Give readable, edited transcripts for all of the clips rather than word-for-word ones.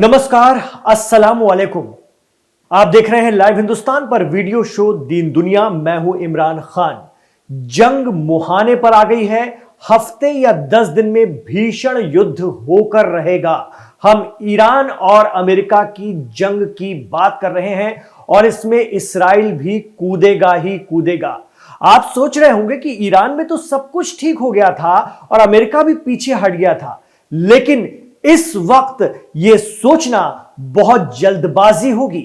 नमस्कार, अस्सलाम वालेकुम। आप देख रहे हैं लाइव हिंदुस्तान पर वीडियो शो दीन दुनिया। मैं हूं इमरान खान। जंग मुहाने पर आ गई है। हफ्ते या 10 दिन में भीषण युद्ध होकर रहेगा। हम ईरान और अमेरिका की जंग की बात कर रहे हैं और इसमें इस्राइल भी कूदेगा ही कूदेगा। आप सोच रहे होंगे कि ईरान में तो सब कुछ ठीक हो गया था और अमेरिका भी पीछे हट गया था, लेकिन इस वक्त यह सोचना बहुत जल्दबाजी होगी।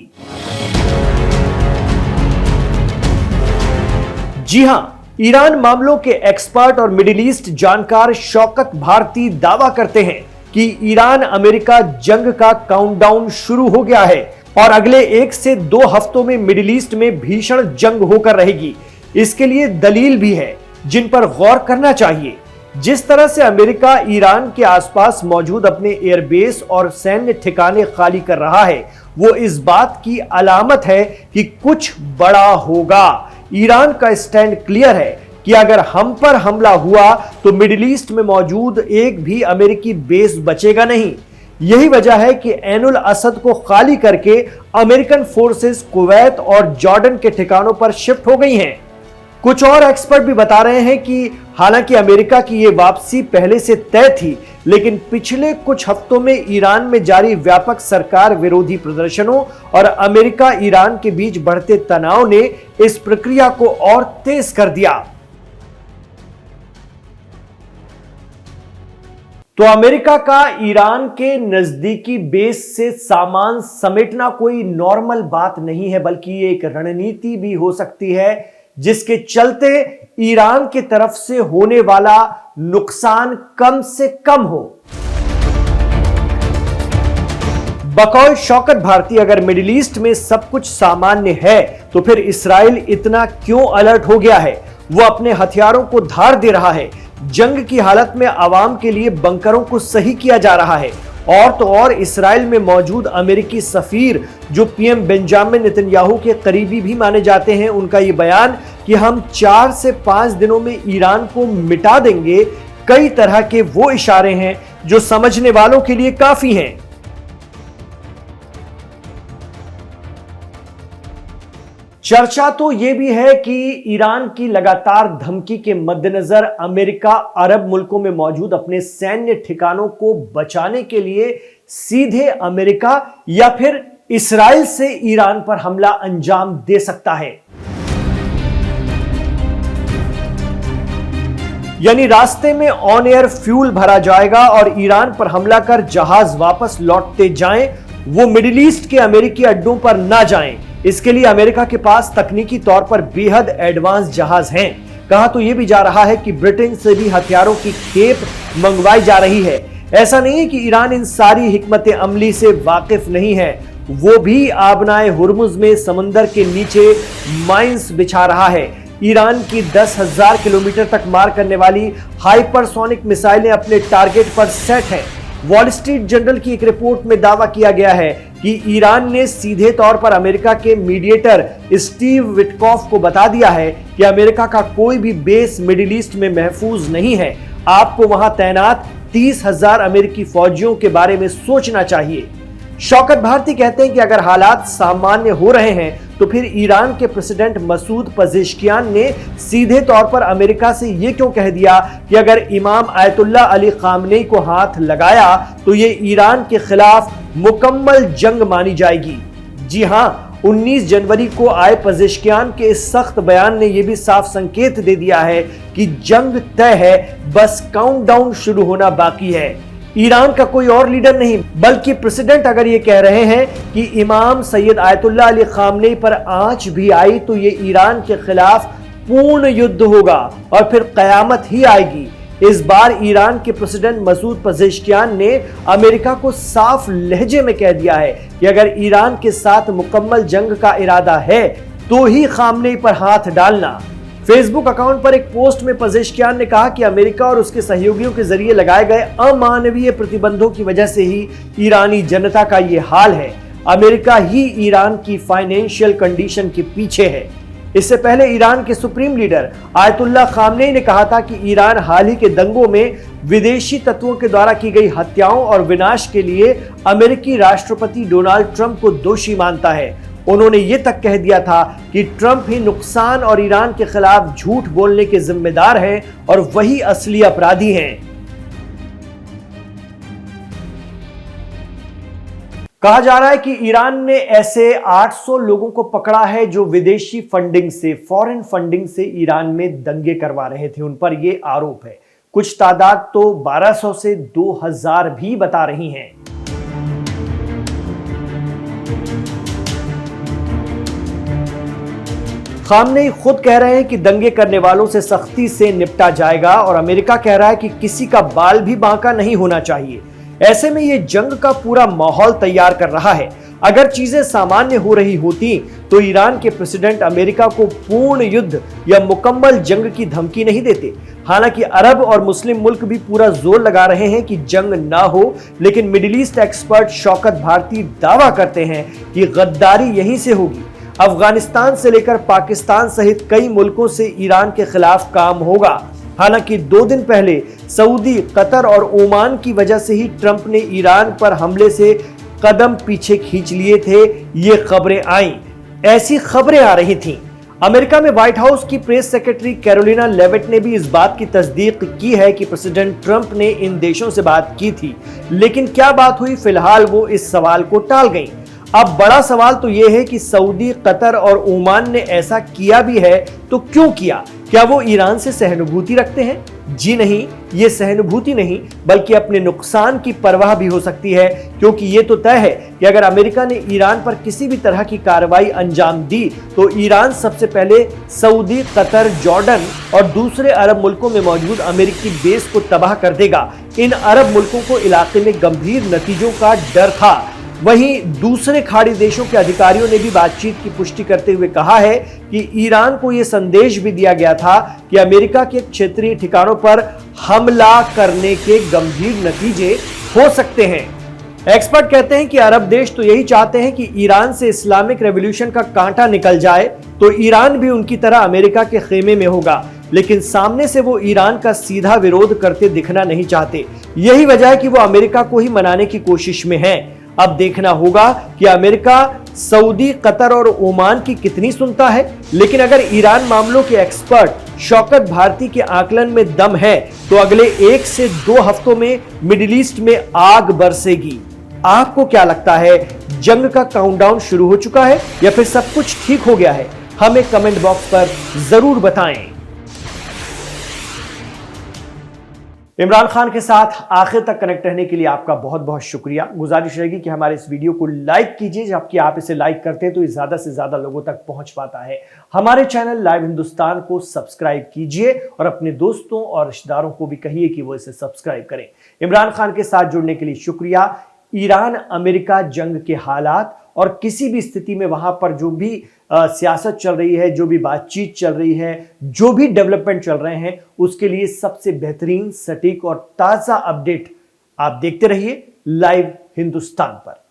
जी हां, ईरान मामलों के एक्सपर्ट और मिडिल ईस्ट जानकार शौकत भारती दावा करते हैं कि ईरान अमेरिका जंग का काउंटडाउन शुरू हो गया है और अगले 1 से 2 हफ्तों में मिडिल ईस्ट में भीषण जंग होकर रहेगी। इसके लिए दलील भी है जिन पर गौर करना चाहिए। जिस तरह से अमेरिका ईरान के आसपास मौजूद अपने एयरबेस और सैन्य ठिकाने खाली कर रहा है, वो इस बात की अलामत है कि कुछ बड़ा होगा। ईरान का स्टैंड क्लियर है कि अगर हम पर हमला हुआ तो मिडिल ईस्ट में मौजूद एक भी अमेरिकी बेस बचेगा नहीं। यही वजह है कि ऐनुल असद को खाली करके अमेरिकन फोर्सेस कुवैत और जॉर्डन के ठिकानों पर शिफ्ट हो गई हैं। कुछ और एक्सपर्ट भी बता रहे हैं कि हालांकि अमेरिका की यह वापसी पहले से तय थी, लेकिन पिछले कुछ हफ्तों में ईरान में जारी व्यापक सरकार विरोधी प्रदर्शनों और अमेरिका ईरान के बीच बढ़ते तनाव ने इस प्रक्रिया को और तेज कर दिया। तो अमेरिका का ईरान के नजदीकी बेस से सामान समेटना कोई नॉर्मल बात नहीं है, बल्कि एक रणनीति भी हो सकती है जिसके चलते ईरान की तरफ से होने वाला नुकसान कम से कम हो। बकौल शौकत भारती, अगर मिडिल ईस्ट में सब कुछ सामान्य है तो फिर इस्राइल इतना क्यों अलर्ट हो गया है? वो अपने हथियारों को धार दे रहा है। जंग की हालत में आवाम के लिए बंकरों को सही किया जा रहा है। और तो और इस्राइल में मौजूद अमेरिकी सफीर जो पीएम बेंजामिन नेतन्याहू के करीबी भी माने जाते हैं, उनका ये बयान कि हम 4 से 5 दिनों में ईरान को मिटा देंगे, कई तरह के वो इशारे हैं जो समझने वालों के लिए काफी हैं। चर्चा तो यह भी है कि ईरान की लगातार धमकी के मद्देनजर अमेरिका अरब मुल्कों में मौजूद अपने सैन्य ठिकानों को बचाने के लिए सीधे अमेरिका या फिर इस्राइल से ईरान पर हमला अंजाम दे सकता है। यानी रास्ते में ऑन एयर फ्यूल भरा जाएगा और ईरान पर हमला कर जहाज वापस लौटते जाएं, वो मिडिल ईस्ट के अमेरिकी अड्डों पर ना जाएं। इसके लिए अमेरिका के पास तकनीकी तौर पर बेहद एडवांस जहाज हैं। कहा तो यह भी जा रहा है कि ब्रिटेन से भी हथियारों की खेप मंगवाई जा रही है। ऐसा नहीं है कि ईरान इन सारी हिकमत अमली से वाकिफ नहीं है, वो भी आबनाए हुर्मुज में समंदर के नीचे माइंस बिछा रहा है। ईरान की 10,000 किलोमीटर तक मार करने वाली हाइपरसोनिक मिसाइलें अपने टारगेट पर सेट हैं। वॉल स्ट्रीट जर्नल की एक रिपोर्ट में दावा किया गया है कि ईरान ने सीधे तौर पर अमेरिका के मीडिएटर स्टीव विटकॉफ को बता दिया है कि अमेरिका का कोई भी बेस मिडिल ईस्ट में महफूज नहीं है। आपको वहां तैनात 30,000 अमेरिकी फौजियों के बारे में सोचना चाहिए। शौकत भारती कहते हैं कि अगर हालात सामान्य हो रहे हैं तो फिर ईरान के प्रेसिडेंट मसूद पजेश्कियान ने सीधे तौर पर अमेरिका से यह क्यों कह दिया कि अगर इमाम आयतुल्लाह अली खामनेई को हाथ लगाया तो यह ईरान के खिलाफ मुकम्मल जंग मानी जाएगी। जी हां, 19 जनवरी को आए पजेश्कियान के इस सख्त बयान ने यह भी साफ संकेत दे दिया है कि जंग तय है, बस काउंटडाउन शुरू होना बाकी है। ईरान का कोई और लीडर नहीं बल्कि प्रेसिडेंट अगर ये कह रहे हैं कि इमाम सैयद आयतुल्लाह अली खामनेई पर आंच भी आई तो ये ईरान के खिलाफ पूर्ण युद्ध होगा और फिर कयामत ही आएगी। इस बार ईरान के प्रेसिडेंट मसूद पजेश्कियान ने अमेरिका को साफ लहजे में कह दिया है कि अगर ईरान के साथ मुकम्मल जंग का इरादा है तो ही खामनेई पर हाथ डालना। फेसबुक अकाउंट पर एक पोस्ट में पजेश्कियान ने कहा कि अमेरिका और उसके सहयोगियों के जरिए लगाए गए अमानवीय प्रतिबंधों की वजह से ही ईरानी जनता का यह हाल है। अमेरिका ही ईरान की फाइनेंशियल कंडीशन के पीछे है। इससे पहले ईरान के सुप्रीम लीडर आयतुल्लाह खामनेई ने कहा था कि ईरान हाल ही के दंगों में विदेशी तत्वों के द्वारा की गई हत्याओं और विनाश के लिए अमेरिकी राष्ट्रपति डोनाल्ड ट्रंप को दोषी मानता है। उन्होंने यह तक कह दिया था कि ट्रंप ही नुकसान और ईरान के खिलाफ झूठ बोलने के जिम्मेदार हैं और वही असली अपराधी हैं। कहा जा रहा है कि ईरान ने ऐसे 800 लोगों को पकड़ा है जो विदेशी फंडिंग से, फॉरेन फंडिंग से ईरान में दंगे करवा रहे थे। उन पर यह आरोप है। कुछ तादाद तो 1200 से 2000 भी बता रही हैं। खामनेई खुद कह रहे हैं कि दंगे करने वालों से सख्ती से निपटा जाएगा और अमेरिका कह रहा है कि किसी का बाल भी बांका नहीं होना चाहिए। ऐसे में यह जंग का पूरा माहौल तैयार कर रहा है। अगर चीजें सामान्य हो रही होती तो ईरान के प्रेसिडेंट अमेरिका को पूर्ण युद्ध या मुकम्मल जंग की धमकी नहीं देते। हालांकि अरब और मुस्लिम मुल्क भी पूरा जोर लगा रहे हैं कि जंग ना हो, लेकिन middle east expert Shaukat Bharti दावा करते हैं कि गद्दारी यहीं से होगी। अफगानिस्तान से लेकर पाकिस्तान सहित कई मुल्कों से ईरान के खिलाफ काम होगा। हालांकि 2 दिन पहले सऊदी, कतर और ओमान की वजह से ही ट्रंप ने ईरान पर हमले से कदम पीछे खींच लिए थे, ये खबरें आईं। ऐसी खबरें आ रही थीं। अमेरिका में व्हाइट हाउस की प्रेस सेक्रेटरी कैरोलिना लेविट ने भी इस बात की तस्दीक की है कि प्रेसिडेंट ट्रंप ने इन देशों से बात की थी। लेकिन क्या बात हुई, फिलहाल वो इस सवाल को टाल गईं। अब बड़ा सवाल तो यह है कि सऊदी, कतर और ओमान ने ऐसा किया भी है तो क्यों किया? क्या वो ईरान से सहानुभूति रखते हैं? जी नहीं, ये सहानुभूति नहीं बल्कि अपने नुकसान की परवाह भी हो सकती है, क्योंकि ये तो तय है कि अगर अमेरिका ने ईरान पर किसी भी तरह की कार्रवाई अंजाम दी तो ईरान सबसे पहले सऊदी, कतर, जॉर्डन और दूसरे अरब मुल्कों में मौजूद अमेरिकी बेस को तबाह कर देगा। इन अरब मुल्कों को इलाके में गंभीर नतीजों का डर था। वहीं दूसरे खाड़ी देशों के अधिकारियों ने भी बातचीत की पुष्टि करते हुए कहा है कि ईरान को यह संदेश भी दिया गया था कि अमेरिका के क्षेत्रीय ठिकानों पर हमला करने के गंभीर नतीजे हो सकते हैं। एक्सपर्ट कहते हैं कि अरब देश तो यही चाहते हैं कि ईरान से इस्लामिक रेवोल्यूशन का कांटा निकल जाए तो ईरान भी उनकी तरह अमेरिका के खेमे में होगा, लेकिन सामने से वो ईरान का सीधा विरोध करते दिखना नहीं चाहते। यही वजह है कि वो अमेरिका को ही मनाने की कोशिश में है। अब देखना होगा कि अमेरिका सऊदी, कतर और ओमान की कितनी सुनता है। लेकिन अगर ईरान मामलों के एक्सपर्ट शौकत भारती के आकलन में दम है तो अगले 1 से 2 हफ्तों में मिडिल ईस्ट में आग बरसेगी। आपको क्या लगता है, जंग का काउंटडाउन शुरू हो चुका है या फिर सब कुछ ठीक हो गया है? हमें कमेंट बॉक्स पर जरूर बताएं। इमरान खान के साथ आखिर तक कनेक्ट रहने के लिए आपका बहुत बहुत शुक्रिया। गुजारिश रहेगी कि हमारे इस वीडियो को लाइक कीजिए, जबकि आप इसे लाइक करते हैं तो ये ज्यादा से ज्यादा लोगों तक पहुंच पाता है। हमारे चैनल लाइव हिंदुस्तान को सब्सक्राइब कीजिए और अपने दोस्तों और रिश्तेदारों को भी कहिए कि वो इसे सब्सक्राइब करें। इमरान खान के साथ जुड़ने के लिए शुक्रिया। ईरान अमेरिका जंग के हालात और किसी भी स्थिति में वहां पर जो भी सियासत चल रही है, जो भी बातचीत चल रही है, जो भी डेवलपमेंट चल रहे हैं, उसके लिए सबसे बेहतरीन, सटीक और ताजा अपडेट आप देखते रहिए लाइव हिंदुस्तान पर।